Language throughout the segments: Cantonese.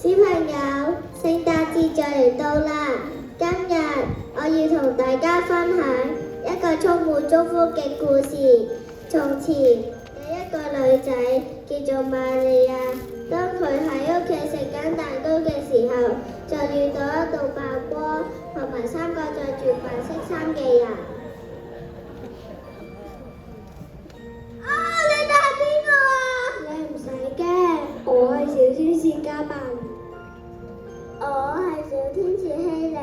小朋友，聖誕節就嚟到啦！今日我要同大家分享一個充滿祝福嘅故事。從前有一個女仔叫做瑪利亞，當佢喺屋企食緊蛋糕嘅時候，就遇到一道白光同埋3個着住白色衫嘅人。你哋係邊個啊？你唔使驚，我係小天使嘉文。我係小天使希莉。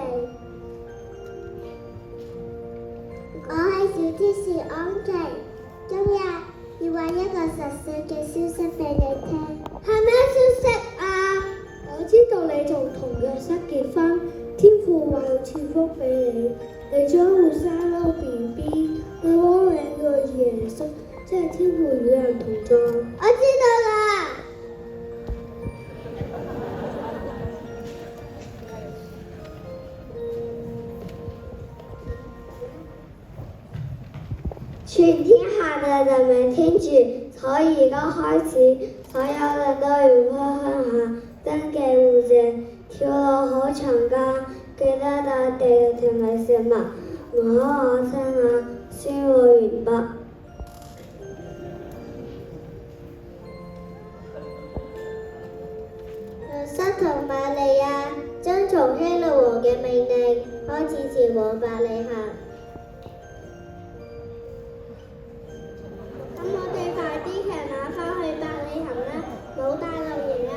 我係小天使安琪。今日要話一個實際嘅消息俾你聽。係咩消息啊？我知道你同童約瑟結婚，天父話要賜福俾你，你將會生咗 BB， 你幫你個耶穌，即係天父與人同在。我知道啦。全天下嘅人民聽住，所以而家開始，所有人都要返鄉下登記戶籍，條路好長㗎，記得帶地同埋食物，唔好我親啊，先會完畢。約瑟同瑪利亞遵從希律王嘅命令，開始前往伯利恆。咁我哋快啲騎馬返去伯利恆啦，冇大露營啊！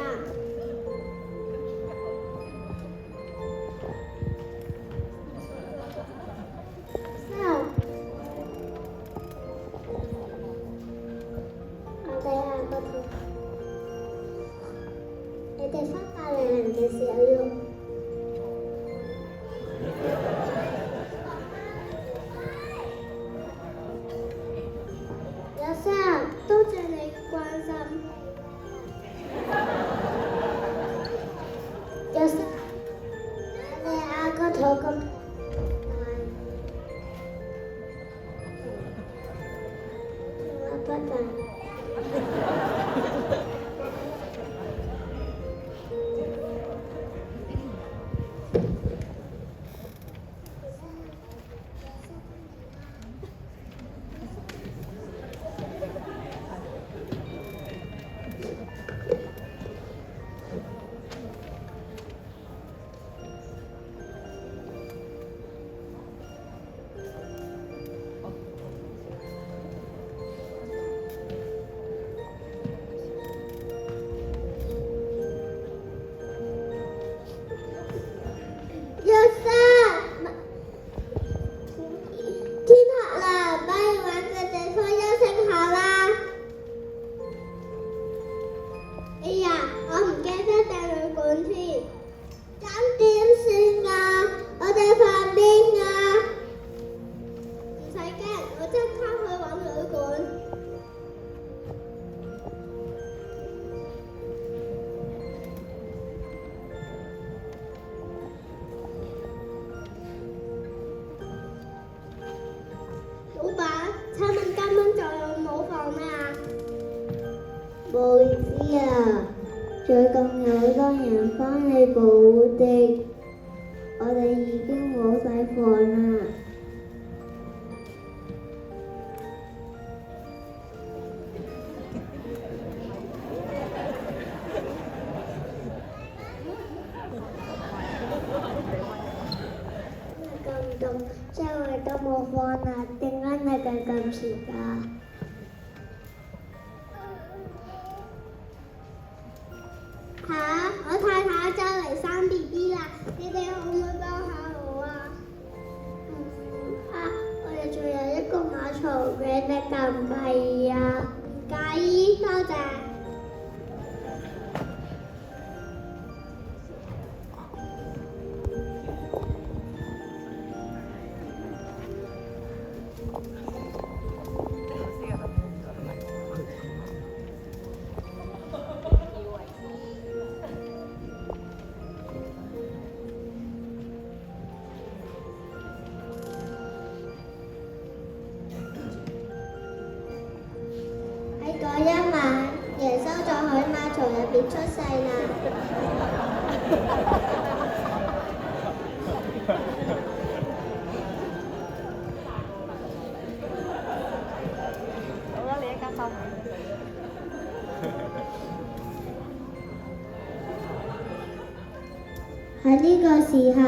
我哋下個圖，你哋返伯利恆嘅時候要多謝你關心。約瑟，你個肚咁大，我不大。冇意思啊！最近有好多人返嚟保護的，我哋已經冇晒房啦。咁凍，周圍都冇房啦，點解你哋咁遲㗎？我太太就嚟生 BB 啦，你哋可唔可以幫下我啊？我哋仲有一個馬槽嘅，你介唔介意啊？唔介意，多謝。嗰一晚，耶穌在海馬槽入邊出世啦。好啦，你一家收。喺呢個時候，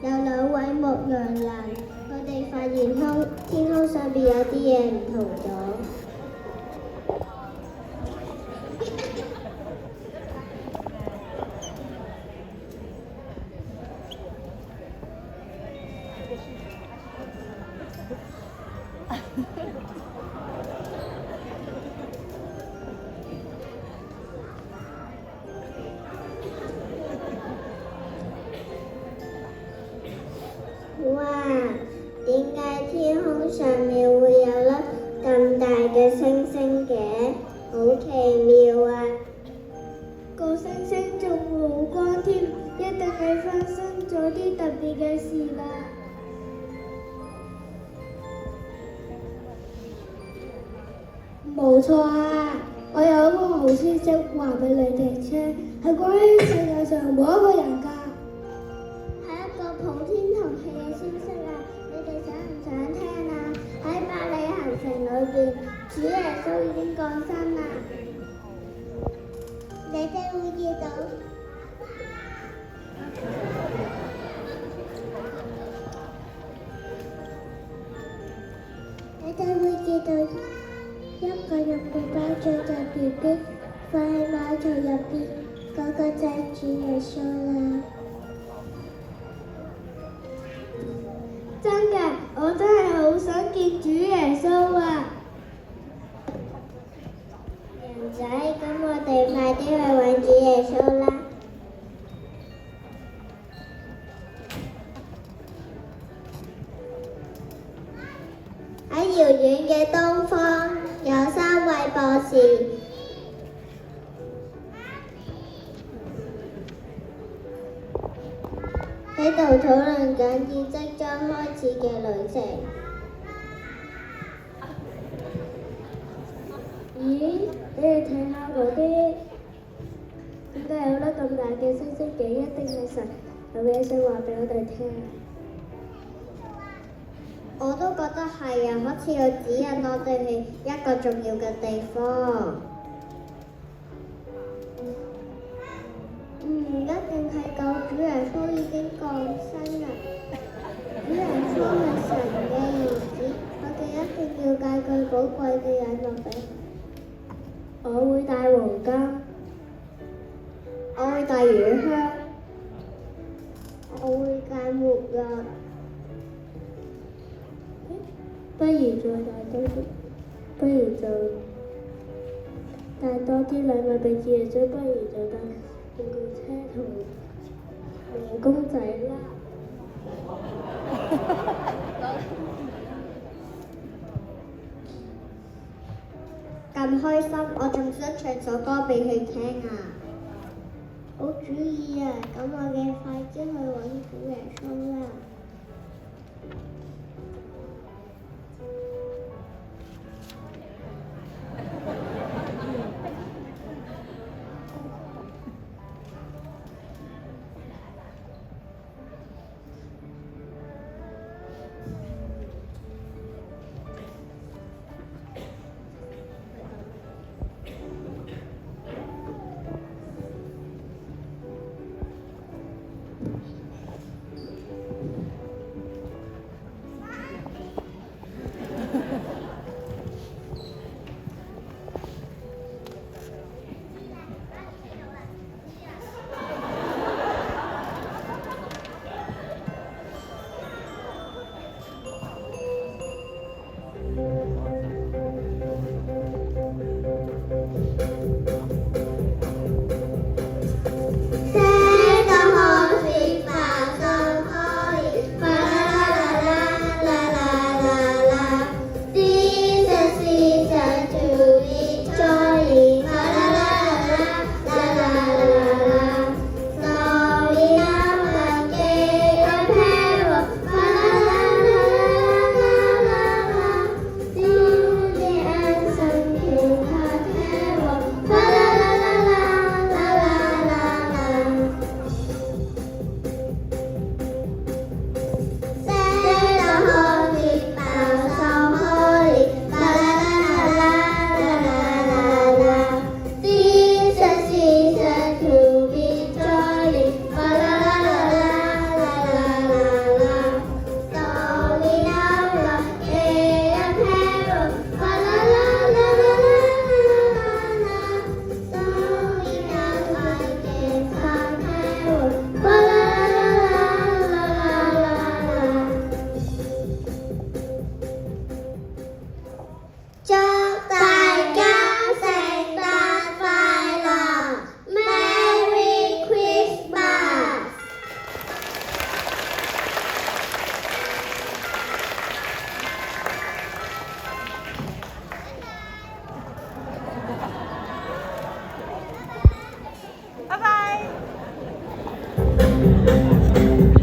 有兩位牧羊人，佢哋發現天空上邊有啲嘢唔同咗。哇！點解天空上面會有粒咁大嘅星星嘅？好奇妙啊！個星星仲好光添，一定係發生咗啲特別嘅事啦。冇錯啊！我有一個好消息話俾你哋聽，係關於世界上每一個人㗎。係一個普天同慶嘅消息啊！你哋想唔想聽啊？喺伯利恆城裏邊，主耶穌已經降生啦！你哋會見到。你哋會見到一個用布包裝嘅 BB 放喺馬槽入邊，嗰個就係主耶穌啦。真嘅，我真係好想見主耶穌啊！人仔，咁我哋快啲去揾主耶穌啦！喺遙遠嘅東方，有3位博士。喺度討論緊即將開始嘅旅程。咦？你哋睇下嗰啲，點解有粒咁大嘅星星嘅？一定係神有嘢想話俾我哋聽。我都覺得係啊，好似要指引我哋去一個重要嘅地方。一定係救主耶穌已經降生啦！主耶穌係神嘅兒子，我哋一定要帶佢寶貴嘅禮物俾佢。我會帶黃金，我會帶乳香，我會帶沒藥。不如再帶多啲，不如就帶多啲禮物俾主耶穌，不如就帶玩具車同人公仔啦！咁開心，我仲想唱首歌俾佢聽啊！好主意啊！咁我哋快啲去揾主耶穌啦！啊！